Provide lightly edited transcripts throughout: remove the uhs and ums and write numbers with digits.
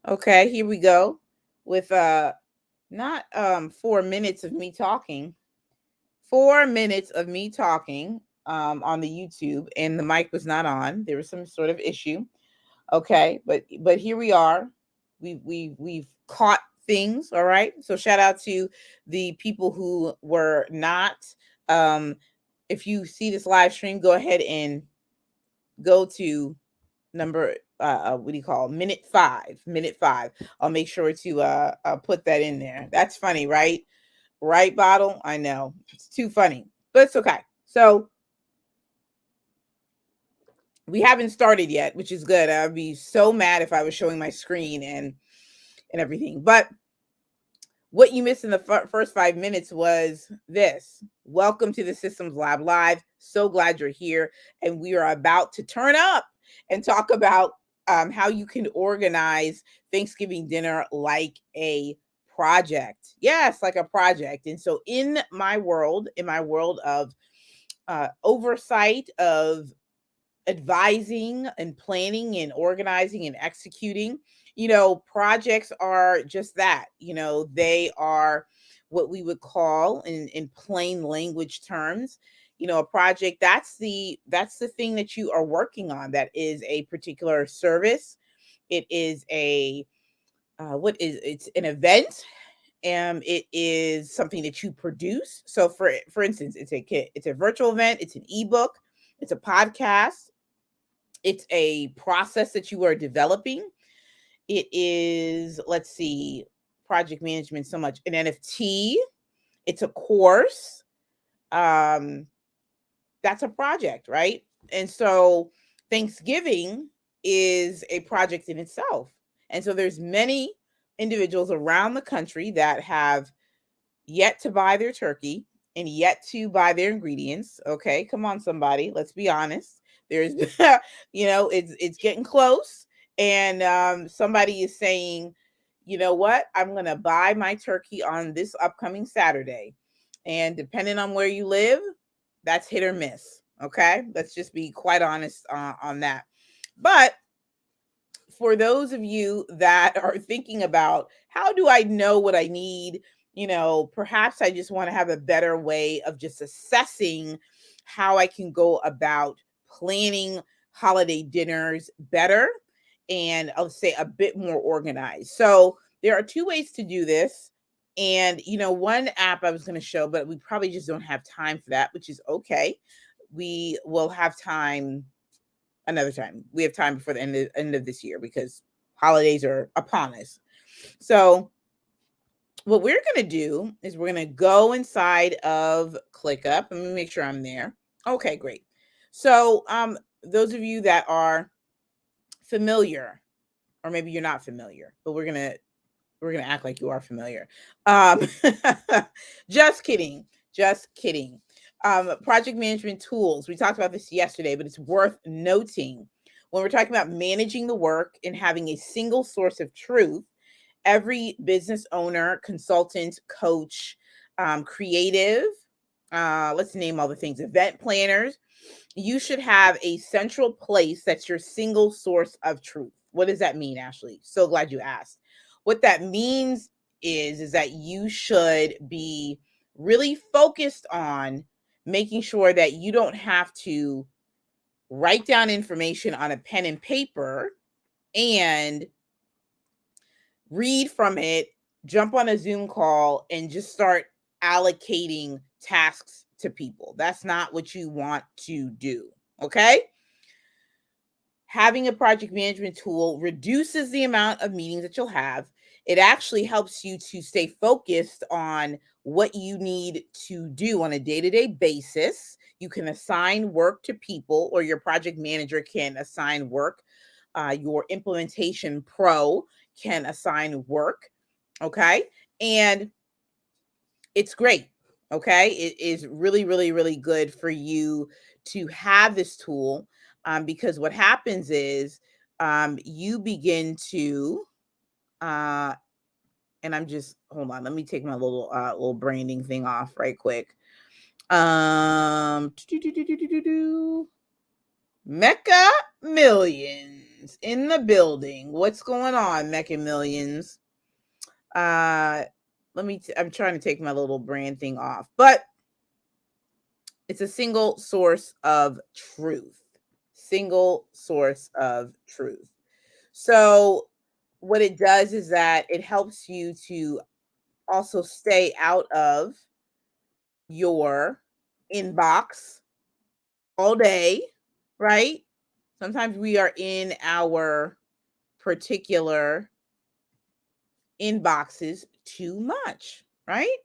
Okay, here we go with not 4 minutes of me talking. 4 minutes of me talking on the YouTube, and the mic was not on. There was some sort of issue. Okay, but here we are. We've caught things. All right. So shout out to the people who were not. Um, if you see this live stream, go ahead and go to number what do you call minute 5. I'll make sure to put that in there. That's funny, right, Bottle? I know it's too funny, but it's okay. So we haven't started yet, which is good. I'd be so mad if I was showing my screen and everything. But what you missed in the first 5 minutes was this. Welcome to the Systems Lab Live. So glad you're here. And we are about to turn up and talk about how you can organize Thanksgiving dinner like a project. Yes, like a project. And so in my world of oversight, of advising and planning and organizing and executing, projects are just that. They are what we would call in plain language terms, a project, that's the thing that you are working on, that is a particular service. It is a it's an event, and it is something that you produce. So for instance, it's a virtual event, it's an ebook, it's a podcast, it's a process that you are developing. It is, let's see, project management, so much, an NFT, it's a course. Um, that's a project, right? And so Thanksgiving is a project in itself. And so there's many individuals around the country that have yet to buy their turkey and yet to buy their ingredients. Okay, come on, somebody, let's be honest. There's it's getting close, and somebody is saying, you know what, I'm gonna buy my turkey on this upcoming Saturday. And depending on where you live, that's hit or miss. Okay, let's just be quite honest on that. But for those of you that are thinking about, how do I know what I need? Perhaps I just want to have a better way of just assessing how I can go about planning holiday dinners better, and I'll say a bit more organized. So there are two ways to do this. And, one app I was going to show, but we probably just don't have time for that, which is okay. We will have time another time. We have time before the end of this year, because holidays are upon us. So what we're going to do is we're going to go inside of ClickUp. Let me make sure I'm there. Okay, great. So those of you that are familiar, or maybe you're not familiar, but we're going to act like you are familiar. Just kidding. Project management tools. We talked about this yesterday, but it's worth noting when we're talking about managing the work and having a single source of truth. Every business owner, consultant, coach, creative, let's name all the things, event planners, you should have a central place that's your single source of truth. What does that mean, Ashley? So glad you asked. What that means is that you should be really focused on making sure that you don't have to write down information on a pen and paper and read from it, jump on a Zoom call, and just start allocating tasks to people. That's not what you want to do. Okay? Having a project management tool reduces the amount of meetings that you'll have. It actually helps you to stay focused on what you need to do on a day-to-day basis. You can assign work to people, or your project manager can assign work. Your implementation pro can assign work. Okay. And it's great. Okay. It is really, really, really good for you to have this tool, because what happens is you begin to, and I'm just, hold on, let me take my little branding thing off right quick. Mecca Millions. Millions in the building. What's going on, Mecca Millions? I'm trying to take my little brand thing off, but it's a single source of truth. Single source of truth. So what it does is that it helps you to also stay out of your inbox all day, right? Sometimes we are in our particular inboxes too much, right?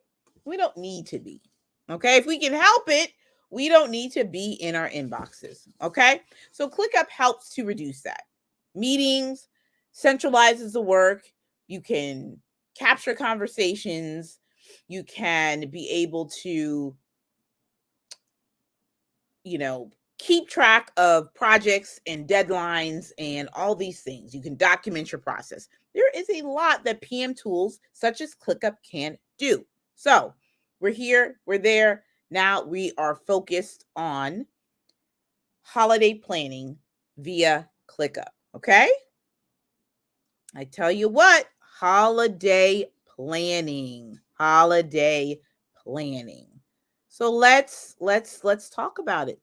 We don't need to be. Okay. If we can help it, we don't need to be in our inboxes. Okay. So ClickUp helps to reduce that. Meetings centralizes the work. You can capture conversations. You can be able to, keep track of projects and deadlines and all these things. You can document your process. There is a lot that PM tools such as ClickUp can do. So we're here, we're there. Now we are focused on holiday planning via ClickUp. Okay. I tell you what, holiday planning. So let's talk about it.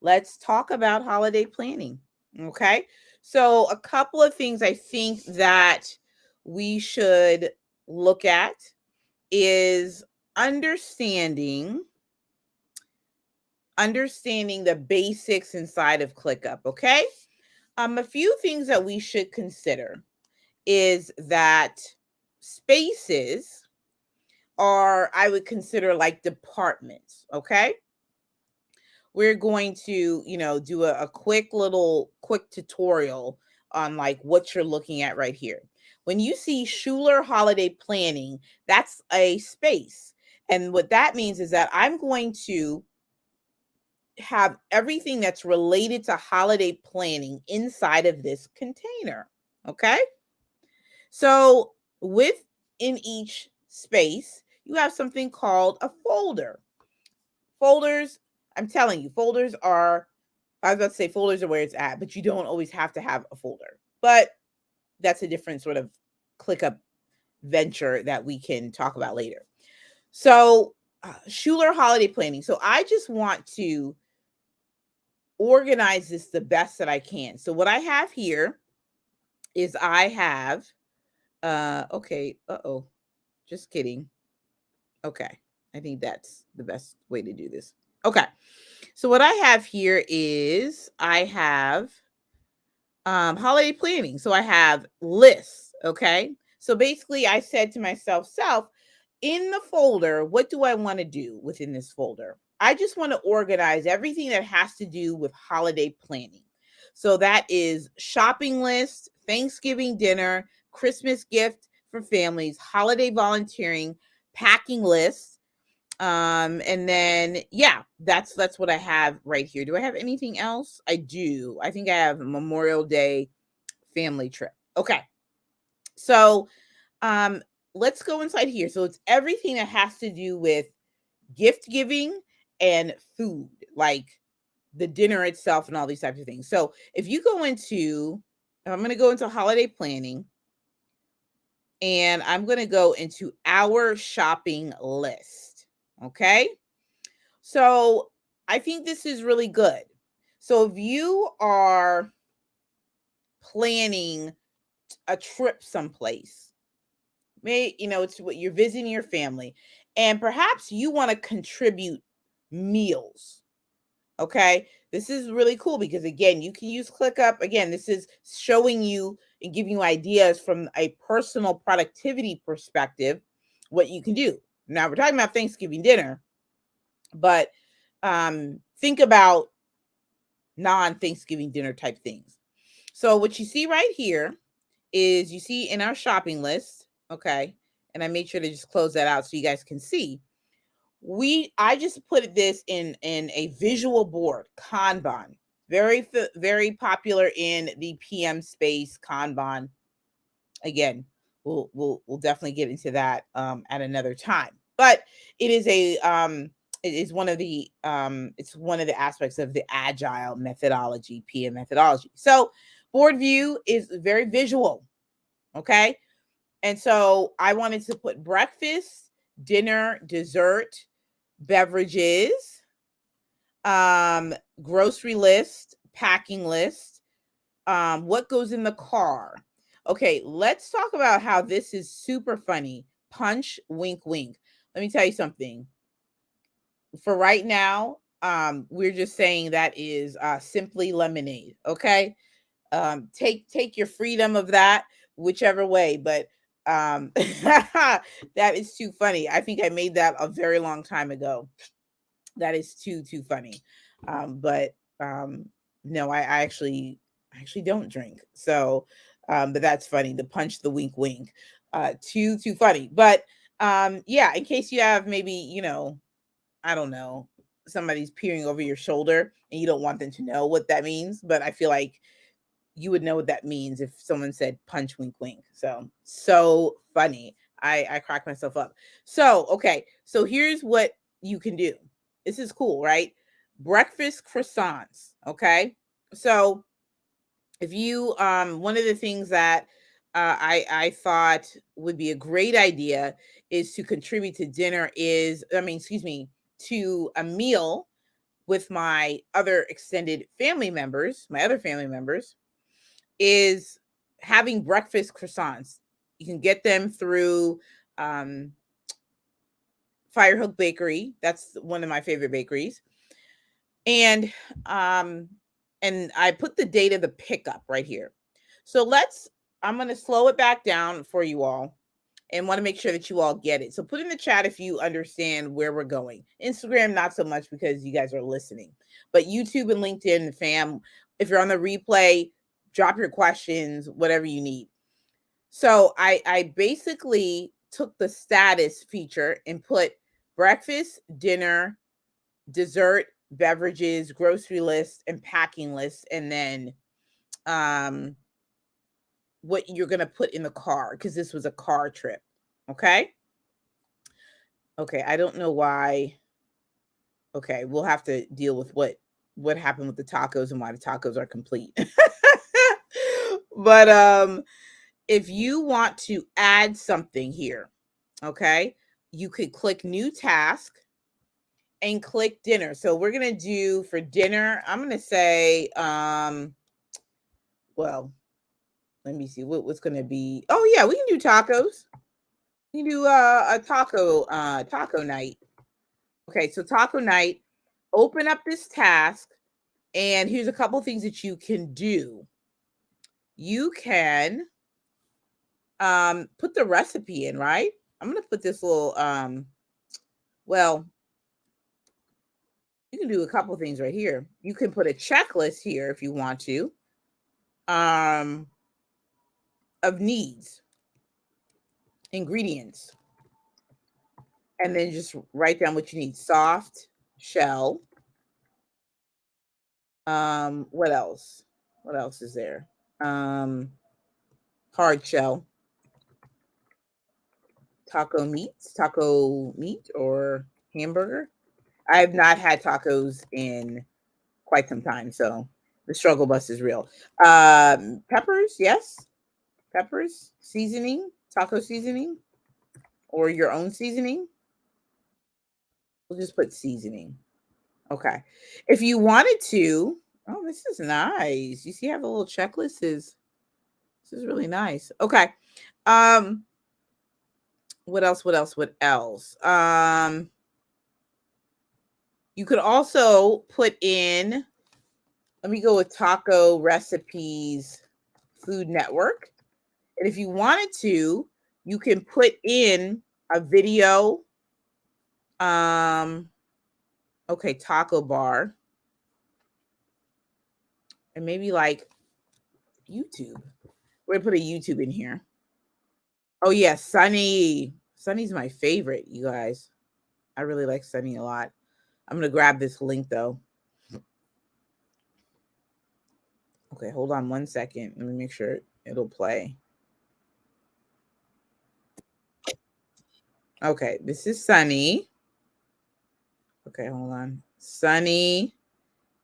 Let's talk about holiday planning. Okay. So a couple of things I think that we should look at is understanding the basics inside of ClickUp. Okay. A few things that we should consider is that spaces are, I would consider, like departments. Okay. We're going to, do a quick tutorial on like what you're looking at right here. When you see Schuler Holiday Planning, that's a space. And what that means is that I'm going to have everything that's related to holiday planning inside of this container. Okay. So within each space, you have something called a folder. Folders, I'm telling you, folders are, I was about to say folders are where it's at, but you don't always have to have a folder. But that's a different sort of ClickUp venture that we can talk about later. So Schuler Holiday Planning. So I just want to organize this the best that I can. So what I have here is I have, just kidding. Okay. I think that's the best way to do this. Okay. So what I have here is I have holiday planning. So I have lists. Okay. So basically I said to myself, in the folder, what do I want to do within this folder? I just want to organize everything that has to do with holiday planning. So that is shopping list, Thanksgiving dinner, Christmas gift for families, holiday volunteering, packing list. And then, yeah, that's what I have right here. Do I have anything else? I do. I think I have a Memorial Day family trip. Okay. So, let's go inside here. So it's everything that has to do with gift giving and food, like the dinner itself and all these types of things. So if you go into, I'm going to go into holiday planning and I'm going to go into our shopping list. Okay. So I think this is really good. So if you are planning a trip someplace, it's what you're visiting your family, and perhaps you want to contribute meals. Okay. This is really cool because again, you can use ClickUp. Again, this is showing you and giving you ideas from a personal productivity perspective, what you can do. Now we're talking about Thanksgiving dinner, but think about non-Thanksgiving dinner type things. So what you see right here is you see in our shopping list, okay, and I made sure to just close that out so you guys can see. I just put this in a visual board, Kanban, very popular in the PM space, Kanban. Again, we'll definitely get into that at another time. But it is it is one of the aspects of the agile methodology, PM methodology. So Board view is very visual. Okay. And so I wanted to put breakfast, dinner, dessert, beverages, grocery list, packing list, what goes in the car. Okay, let's talk about how this is super funny. Punch, wink, wink. Let me tell you something. For right now, we're just saying that is simply lemonade. Okay. Take your freedom of that whichever way, but that is too funny. I think I made that a very long time ago. That is too funny. But no, I actually don't drink. So but that's funny. The punch, the wink wink. Too funny. But yeah, in case you have maybe, I don't know, somebody's peering over your shoulder and you don't want them to know what that means, but I feel like you would know what that means if someone said punch, wink, wink. So funny. I crack myself up. So, okay. So here's what you can do. This is cool, right? Breakfast croissants. Okay. So if you, one of the things that I thought would be a great idea is to contribute to dinner to a meal with my other extended family members, is having breakfast croissants. You can get them through Firehook Bakery. That's one of my favorite bakeries. And I put the date of the pickup right here. So I'm going to slow it back down for you all and want to make sure that you all get it. So put in the chat if you understand where we're going. Instagram, not so much because you guys are listening, but YouTube and LinkedIn, fam, if you're on the replay, drop your questions, whatever you need. So I basically took the status feature and put breakfast, dinner, dessert, beverages, grocery list, and packing list, and then what you're going to put in the car, because this was a car trip. Okay. I don't know why. Okay, we'll have to deal with what happened with the tacos and why the tacos are complete. But if you want to add something here, okay, you could click new task and click dinner. So we're going to do for dinner, I'm going to say well, let me see what's going to be. Oh yeah, we can do tacos. We can do a taco night. Okay, so taco night, open up this task, and here's a couple things that you can do. You can put the recipe in, right? I'm going to put this little well, you can do a couple things right here. You can put a checklist here if you want to of needs, ingredients, and then just write down what you need. Soft shell. What else? What else is there? Hard shell. Taco meat or hamburger. I have not had tacos in quite some time, so the struggle bus is real. Peppers, yes. Peppers, seasoning, taco seasoning, or your own seasoning. We'll just put seasoning. Okay. If you wanted to, oh, this is nice. You see how the little checklist is. This is really nice. Okay. What else? You could also put in, let me go with Taco Recipes Food Network. And if you wanted to, you can put in a video. Okay, taco bar. And maybe like YouTube. We're gonna put a YouTube in here. Oh yeah, Sunny. Sunny's my favorite, you guys. I really like Sunny a lot. I'm gonna grab this link though. Okay, hold on 1 second. Let me make sure it'll play. Okay, this is Sunny. Okay, hold on. Sunny.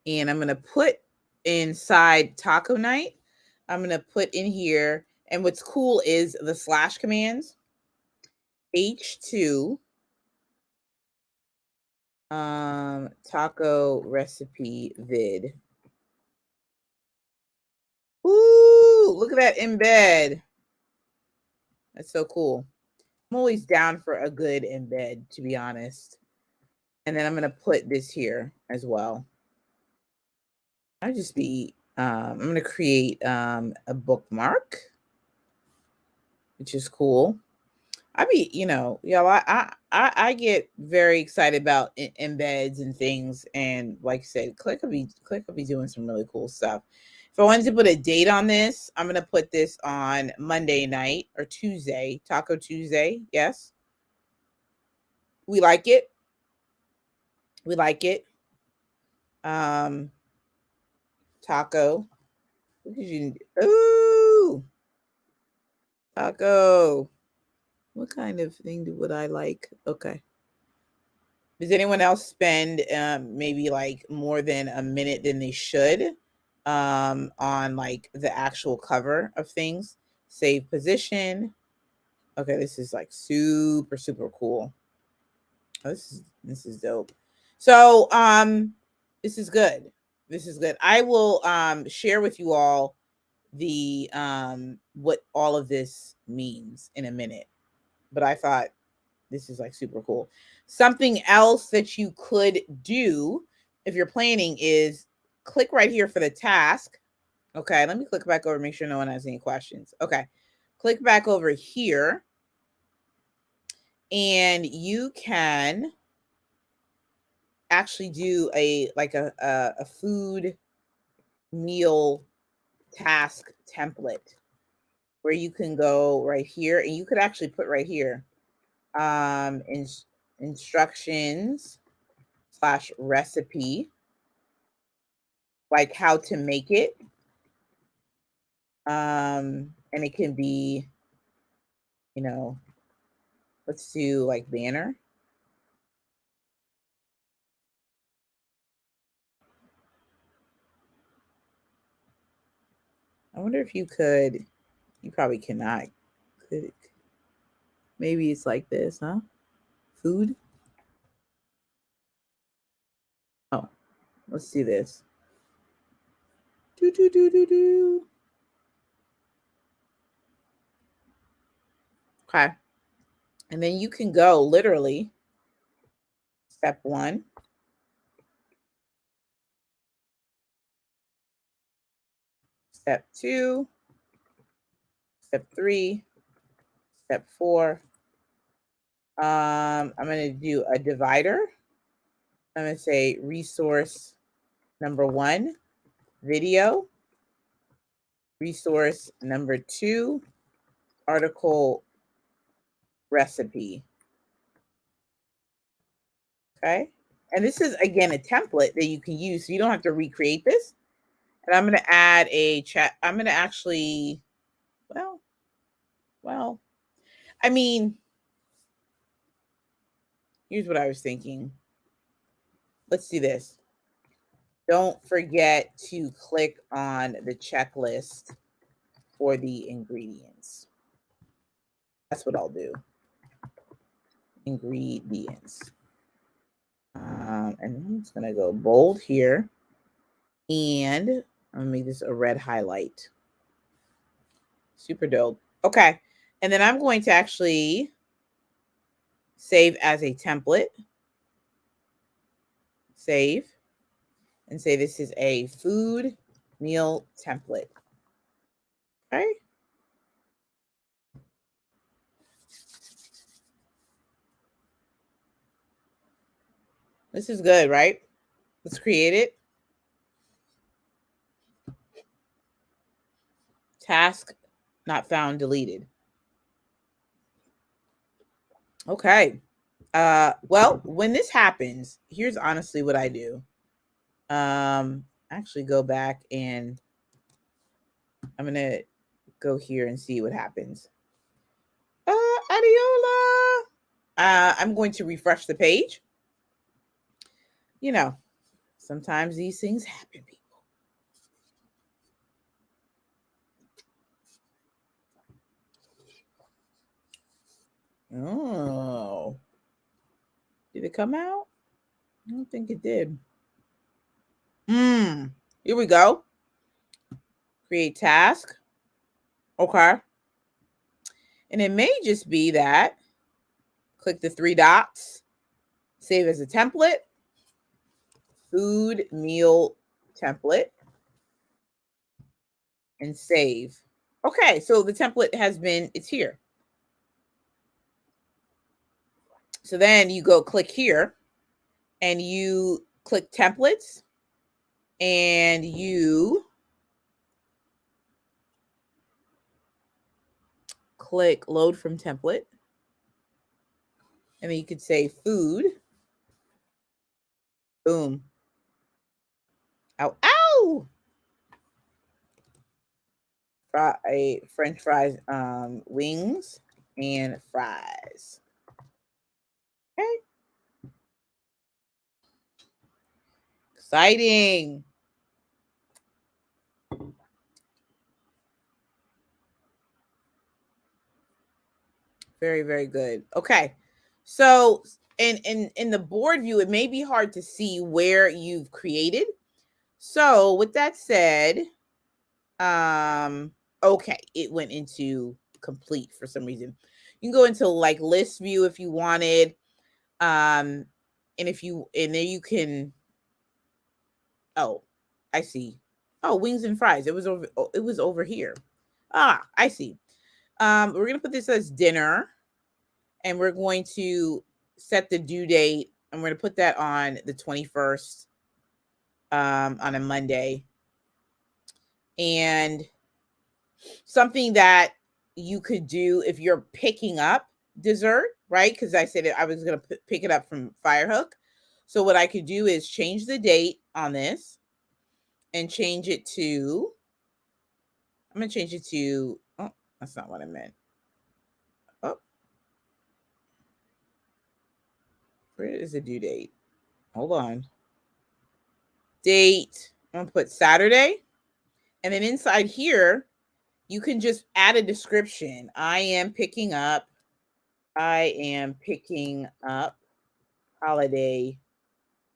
And I'm gonna put inside Taco Night. I'm going to put in here, and what's cool is the slash commands, H2, taco recipe vid. Ooh, look at that embed. That's so cool. I'm always down for a good embed, to be honest. And then I'm going to put this here as well. I'll just be, I'm going to create a bookmark, which is cool. I be, y'all, I get very excited about embeds and things. And like I said, ClickUp be doing some really cool stuff. If I wanted to put a date on this, I'm going to put this on Monday night or Tuesday, Taco Tuesday. Yes. We like it. We like it. Taco. Look at you. Ooh. Taco. What kind of thing would I like? Okay. Does anyone else spend maybe like more than a minute than they should on like the actual cover of things? Save position. Okay, this is like super, super cool. Oh, this is dope. So this is good. This is good. I will share with you all the what all of this means in a minute. But I thought this is like super cool. Something else that you could do if you're planning is click right here for the task. Okay, let me click back over, make sure no one has any questions. Okay, click back over here and you can actually do a food meal task template where you can go right here and you could actually put right here instructions / recipe, like how to make it. And it can be, let's do like banner. I wonder if you could, you probably cannot. Could, maybe it's like this, huh? Food. Oh, let's do this. Do, do, do, do, do. Okay. And then you can go literally step 1. Step 2. Step 3. Step 4. I'm going to do a divider. I'm going to say resource number 1, video. Resource number 2, article recipe. Okay. And this is, again, a template that you can use. So you don't have to recreate this. And I'm going to add a chat. I'm going to actually, well, I mean, here's what I was thinking. Let's do this. Don't forget to click on the checklist for the ingredients. That's what I'll do. Ingredients. And I'm just going to go bold here. And I'm going to make this a red highlight. Super dope. Okay. And then I'm going to actually save as a template. Save. And say this is a food meal template. Okay. This is good, right? Let's create it. Task not found, deleted. Okay. Well, when this happens, here's honestly what I do. Actually go back and I'm going to go here and see what happens. Adiola. I'm going to refresh the page. Sometimes these things happen, people. Oh, did it come out? I don't think it did. Here we go. Create task. Okay. And it may just be that click the three dots, save as a template, food meal template, and save. Okay, so the template it's here. So then you go click here and you click templates and you click load from template. And then you could say food. Boom. Ow, ow. French fries, wings and fries. Okay. Exciting. Very, very good. Okay. So in the board view, it may be hard to see where you've created. So with that said, okay, it went into complete for some reason. You can go into like list view if you wanted. And there you can, oh, I see. Oh, wings and fries. It was over here. Ah, I see. We're gonna put this as dinner, and we're going to set the due date. I'm going to put that on the 21st, on a Monday. And something that you could do if you're picking up dessert, right? Because I said I was going to pick it up from Firehook. So what I could do is change the date on this and change it to, I'm going to change it to, oh, that's not what I meant. Oh, where is the due date? Hold on. Date, I'm going to put Saturday. And then inside here, you can just add a description. I am picking up holiday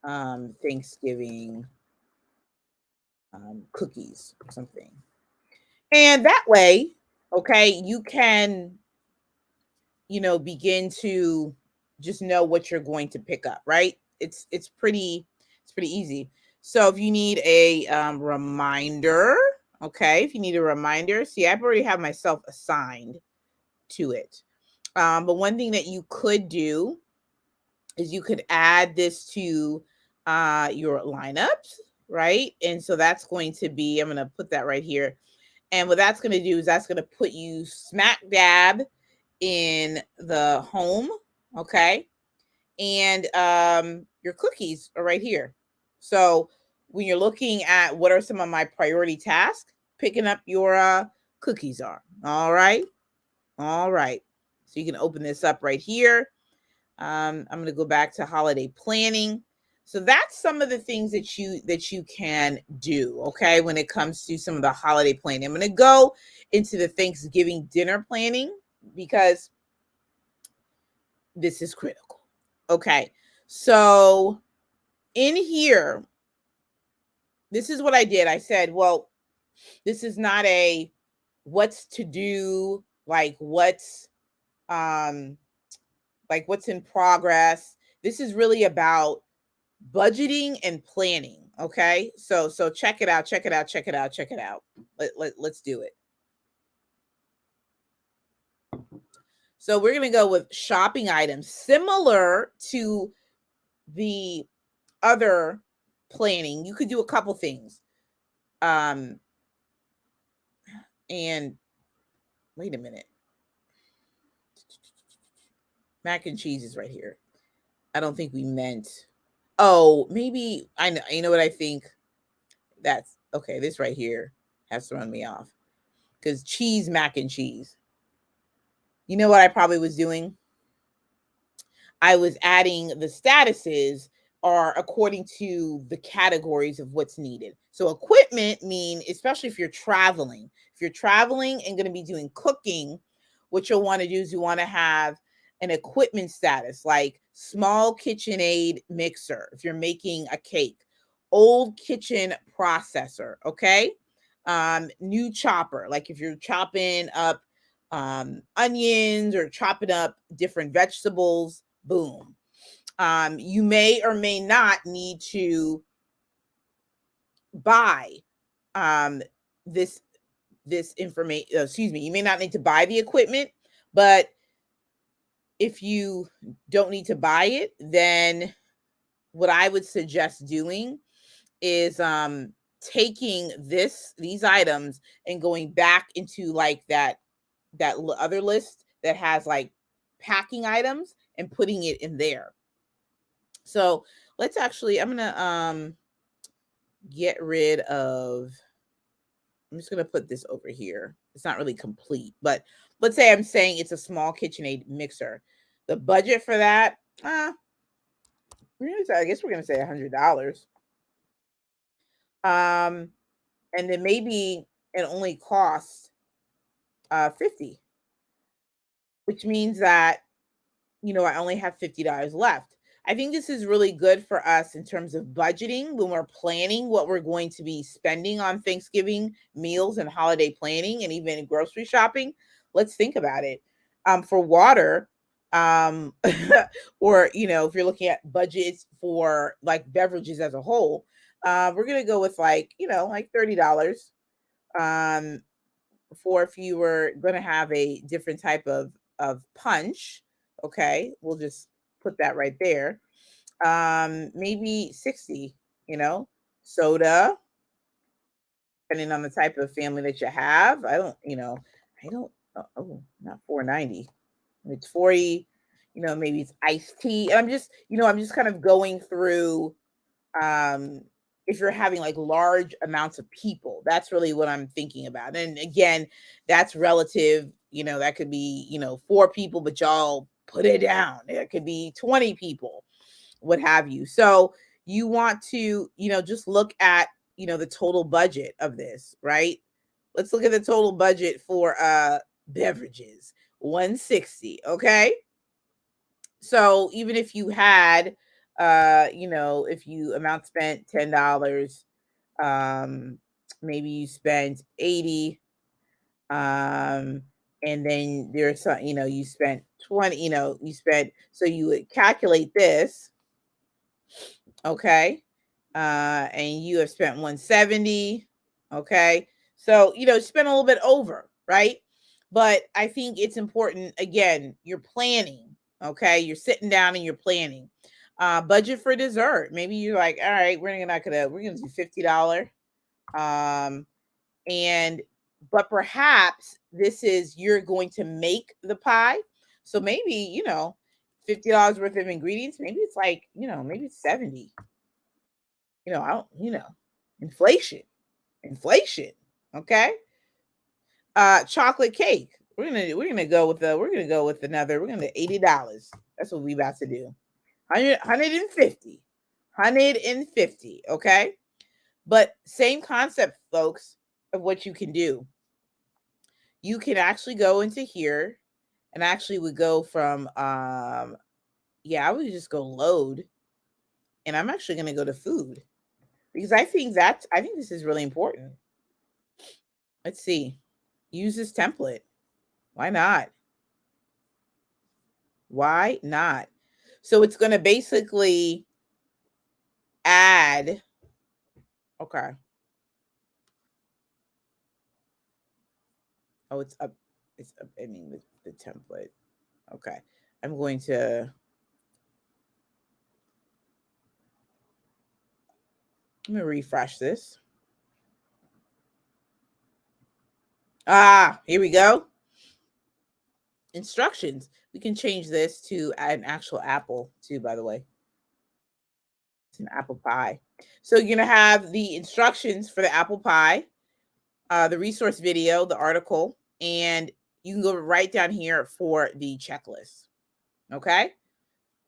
Thanksgiving cookies or something. And that way, okay, you can, begin to just know what you're going to pick up, right? It's pretty easy. So if you need a reminder, okay, if you need a reminder, see, I've already have myself assigned to it. But one thing that you could do is you could add this to your lineups, right? And so that's going to be, I'm going to put that right here. And what that's going to do is that's going to put you smack dab in the home, okay? And your cookies are right here. So when you're looking at what are some of my priority tasks, picking up your cookies are. All right. All right. So you can open this up right here. I'm going to go back to holiday planning. So that's some of the things that you can do, okay, when it comes to some of the holiday planning. I'm going to go into the Thanksgiving dinner planning because this is critical. Okay. So in here, this is what I did. I said, well, this is not a what's to do, like what's in progress. This is really about budgeting and planning. Okay. So check it out. Let's do it. So we're going to go with shopping items similar to the other planning. You could do a couple things. And wait a minute. Mac and cheese is right here. I don't think we meant, oh, maybe I know, you know what I think? That's okay. This right here has thrown me off because cheese, mac and cheese. You know what I probably was doing? I was adding the statuses are according to the categories of what's needed. So equipment mean, especially if you're traveling and going to be doing cooking, what you'll want to do is you want to have an equipment status like small KitchenAid mixer if you're making a cake, old kitchen processor, okay? New chopper, like if you're chopping up onions or chopping up different vegetables, boom. You may or may not need to buy this information. Excuse me, you may not need to buy the equipment, but if you don't need to buy it, then what I would suggest doing is taking these items and going back into like that other list that has like packing items and putting it in there. So let's actually, I'm gonna get rid of, I'm just gonna put this over here. It's not really complete, but let's say I'm saying it's a small KitchenAid mixer. The budget for that, I guess we're gonna say $100. And then maybe it only costs 50, which means that, you know, I only have $50 left. I think this is really good for us in terms of budgeting when we're planning what we're going to be spending on Thanksgiving meals and holiday planning and even grocery shopping. Let's think about it. For water, or, you know, if you're looking at budgets for like beverages as a whole, we're going to go with like, you know, like $30. For if you were going to have a different type of punch, okay, we'll just put that right there. Maybe 60, you know, soda, depending on the type of family that you have. I don't, you know, I don't, oh, not 4.90. It's 40, you know, maybe it's iced tea. And I'm just, you know, I'm just kind of going through if you're having like large amounts of people. That's really what I'm thinking about. And again, that's relative, you know, that could be, you know, 4 people, but y'all put it down. It could be 20 people, what have you. So you want to, you know, just look at, you know, the total budget of this, right? Let's look at the total budget for beverages. 160, okay? So even if you had you know, if you amount spent $10, maybe you spent 80, and then there's some, you know, you spent 20, you know, you spent, so you would calculate this, okay? And you have spent 170, okay? So, you know, spend a little bit over, right? But I think it's important, again, you're planning, okay? You're sitting down and you're planning. Budget for dessert. Maybe you're like, all right, we're gonna do $50. Um, and but perhaps this is, you're going to make the pie. So maybe, you know, $50 worth of ingredients, maybe it's like, you know, maybe it's 70. You know, I don't, you know, inflation, inflation. Okay. Chocolate cake. We're gonna go with another, we're gonna do $80. That's what we about to do. 150. 150. Okay. But same concept, folks, of what you can do. You can actually go into here and actually would go from yeah, I would just go load, and I'm actually gonna go to food because I think this is really important. Let's see. Use this template. Why not? Why not? So it's going to basically add. Okay. Oh, it's up. It's up. I mean, the template. Okay. I'm going to. Let me refresh this. Here we go. Instructions. We can change this to an actual apple too, by the way. It's an apple pie. So you're going to have the instructions for the apple pie, the resource video, the article, and you can go right down here for the checklist. Okay.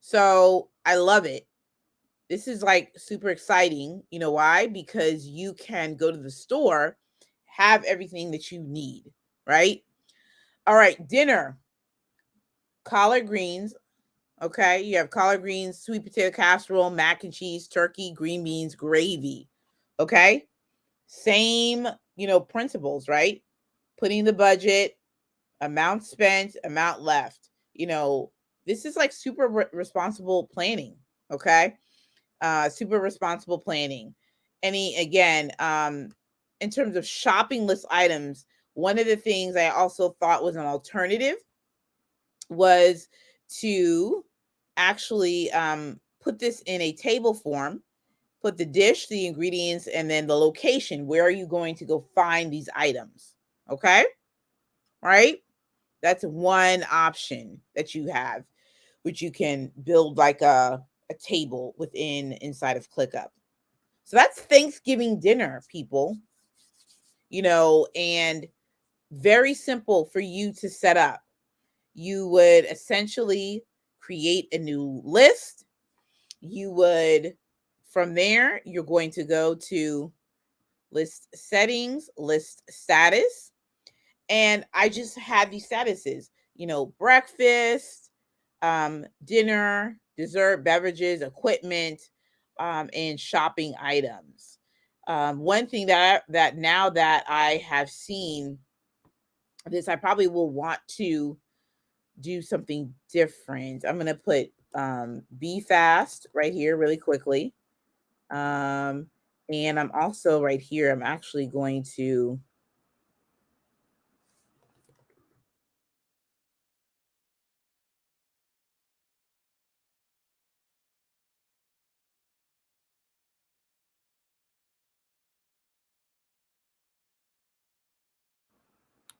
So I love it. This is like super exciting. You know why? Because you can go to the store, have everything that you need, right? All right, dinner. collard greens. Okay, you have collard greens, sweet potato casserole, mac and cheese, turkey, green beans, gravy. Okay, same, principles, right? Putting the budget, amount spent, amount left. This is like super responsible planning. Okay, super responsible planning. In terms of shopping list items, one of the things I also thought was an alternative was to actually put this in a table form, put the dish, the ingredients, and then the location. Where are you going to go find these items? Okay. Right. That's one option that you have, which you can build like a table inside of ClickUp. So that's Thanksgiving dinner, people, and very simple for you to set up. You would essentially create a new list. You would, from there, you're going to go to list settings, list status. And I just had these statuses, breakfast, dinner, dessert, beverages, equipment, and shopping items. One thing that now that I have seen this, I probably will want to do something different. I'm gonna put be fast right here really quickly. Um, and I'm also right here, I'm actually going to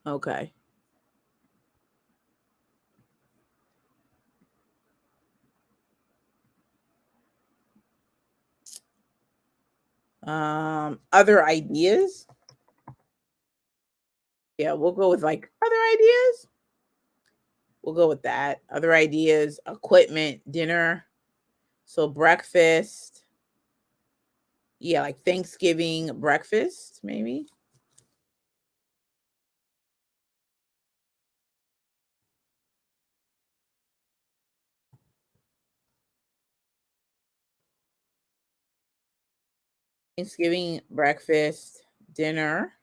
okay. Other ideas. Yeah, we'll go with like other ideas. We'll go with that. Other ideas, equipment, dinner. So breakfast. Yeah, like Thanksgiving breakfast, maybe. Thanksgiving breakfast, dinner.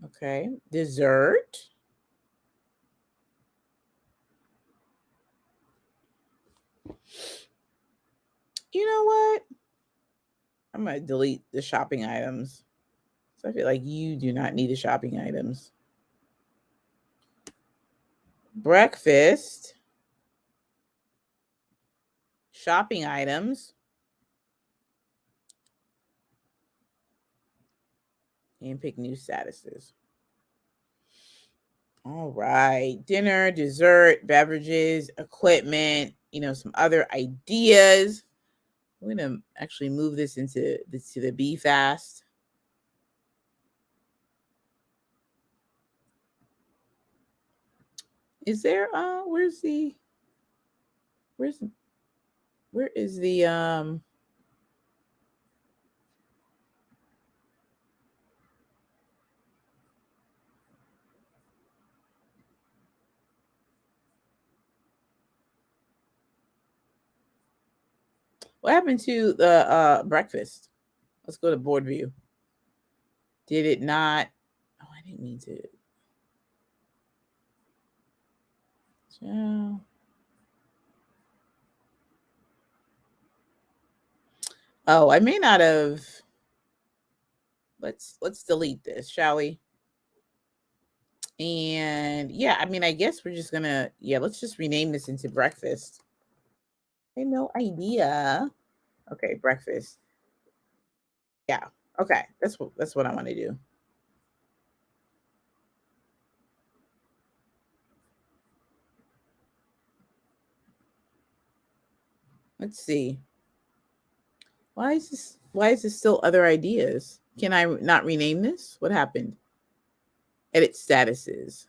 Okay. Dessert. You know what? I'm going to delete the shopping items. So I feel like you do not need the shopping items. Breakfast, shopping items, and pick new statuses. All right. Dinner, dessert, beverages, equipment, some other ideas. We're going to actually move this to the Be Fast. Is there where is the what happened to the breakfast? Let's go to board view. Did it not? Oh, I didn't mean to. Yeah. Oh, I may not have. Let's delete this, shall we? And yeah, I mean, I guess we're just gonna let's just rename this into breakfast. I had no idea. Okay, breakfast. Yeah. Okay, that's what I want to do. Let's see. Why is this still other ideas? Can I not rename this? What happened? Edit statuses.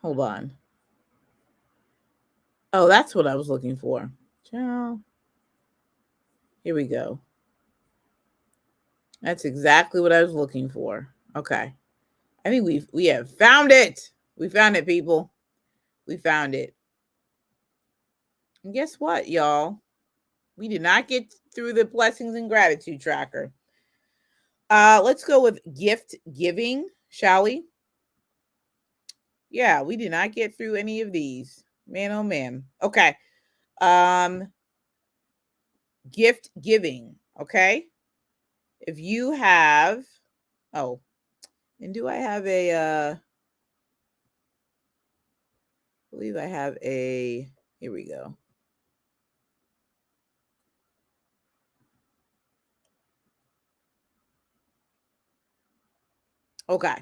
Hold on. Oh, that's what I was looking for. Ciao. Here we go. That's exactly what I was looking for. Okay. I think we have found it. We found it, people. We found it. And guess what, y'all? We did not get through the blessings and gratitude tracker. Let's go with gift giving, shall we? Yeah, we did not get through any of these. Man, oh man. Okay. Gift giving, okay? If you have, oh, and do I have a, I believe I have a, here we go. Okay.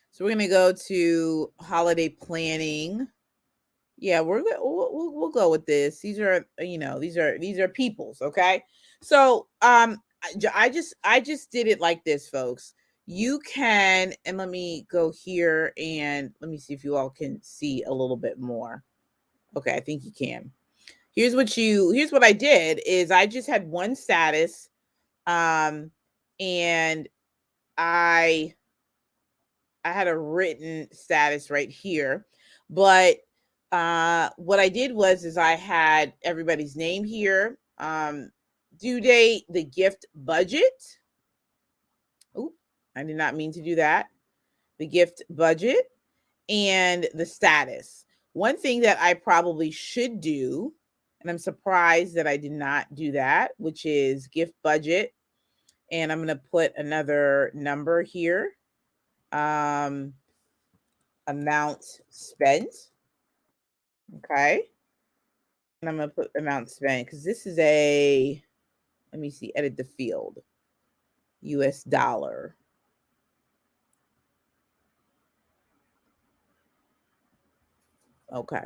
So we're going to go to holiday planning. Yeah, we'll go with this. These are, you know, these are people's, okay? So, I just did it like this, folks. You can, and let me go here and let me see if you all can see a little bit more. Okay, I think you can. Here's what I did is I just had one status, and I had a written status right here, but what I did was I had everybody's name here, due date, the gift budget. Oop, I did not mean to do that. The gift budget and the status. One thing that I probably should do, and I'm surprised that I did not do that, which is gift budget. And I'm going to put another number here. Amount spent. Okay. And I'm going to put amount spent because this is a, let me see, edit the field. US dollar. Okay.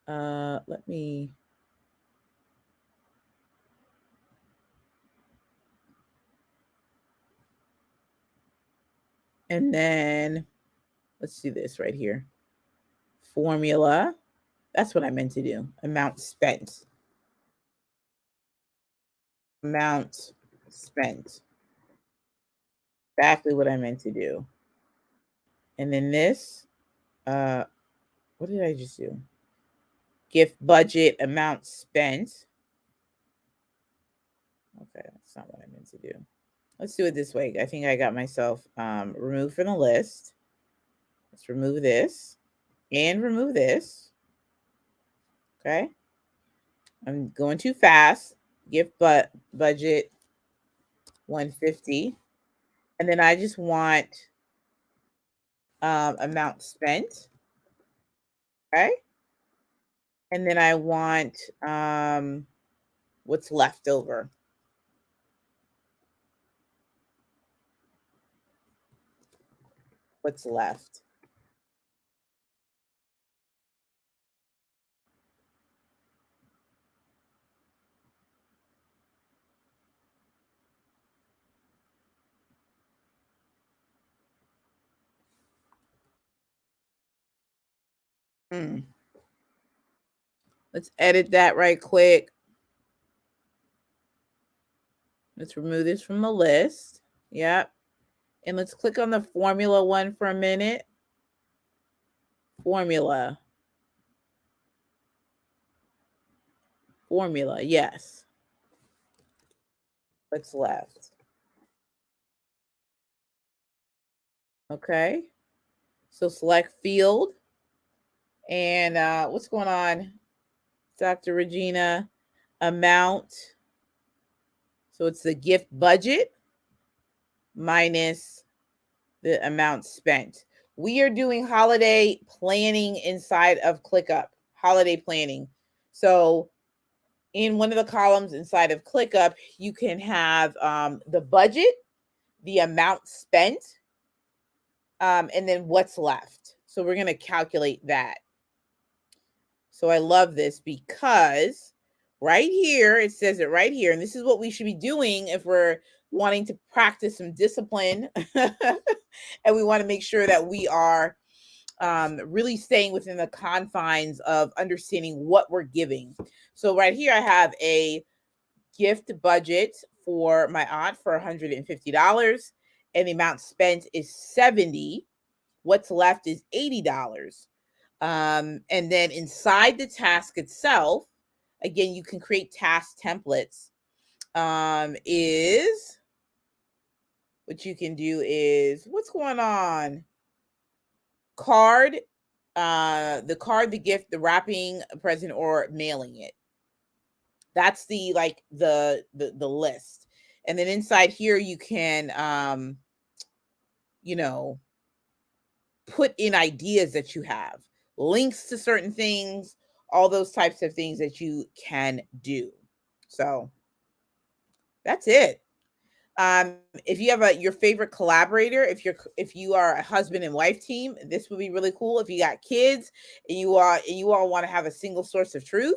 Let me, and then let's do this right here. Formula. That's what I meant to do. Amount spent. Amount spent. Exactly what I meant to do. And then this, what did I just do? Gift budget, amount spent. Okay, that's not what I meant to do. Let's do it this way. I think I got myself removed from the list. Let's remove this and remove this. Okay. I'm going too fast. Gift budget 150. And then I just want amount spent. Okay. And then I want what's left over. What's left. Let's edit that right quick. Let's remove this from the list. Yep. And let's click on the formula one for a minute. Formula. Formula, yes. What's left? Okay. So select field. And what's going on, Dr. Regina? Amount. So it's the gift budget minus the amount spent. We are doing holiday planning inside of ClickUp. Holiday planning. So in one of the columns inside of ClickUp, you can have the budget, the amount spent, and then what's left. So we're going to calculate that. So I love this because right here, it says it right here. And this is what we should be doing if we're wanting to practice some discipline. And we want to make sure that we are really staying within the confines of understanding what we're giving. So right here, I have a gift budget for my aunt for $150. and the amount spent is $70. What's left is $80. And then inside the task itself, again, you can create task templates. Is what you can do is, what's going on? Card, the card, the gift, the wrapping a present, or mailing it. That's the the list. And then inside here you can you know, put in ideas that you have, links to certain things, all those types of things that you can do. So that's it. If you have your favorite collaborator, if you are a husband and wife team, this would be really cool. If you got kids and you all want to have a single source of truth,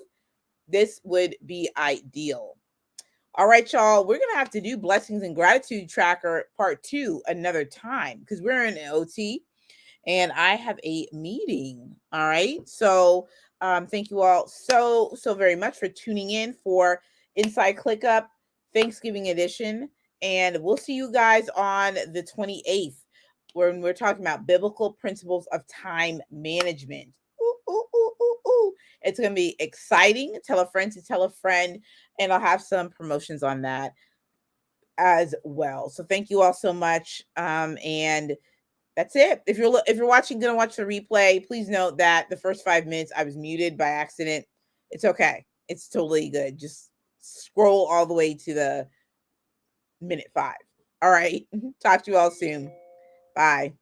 this would be ideal. All right, y'all, we're gonna have to do blessings and gratitude tracker part 2 another time because we're in OT and I have a meeting. All right. So thank you all so very much for tuning in for Inside ClickUp Thanksgiving edition. And we'll see you guys on the 28th when we're talking about biblical principles of time management. Ooh, ooh, ooh, ooh, ooh. It's going to be exciting. Tell a friend to tell a friend, and I'll have some promotions on that as well. So thank you all so much. And that's it. If you're watching, gonna watch the replay, please note that the first 5 minutes I was muted by accident. It's okay. It's totally good. Just scroll all the way to the minute 5. All right. Talk to you all soon. Bye.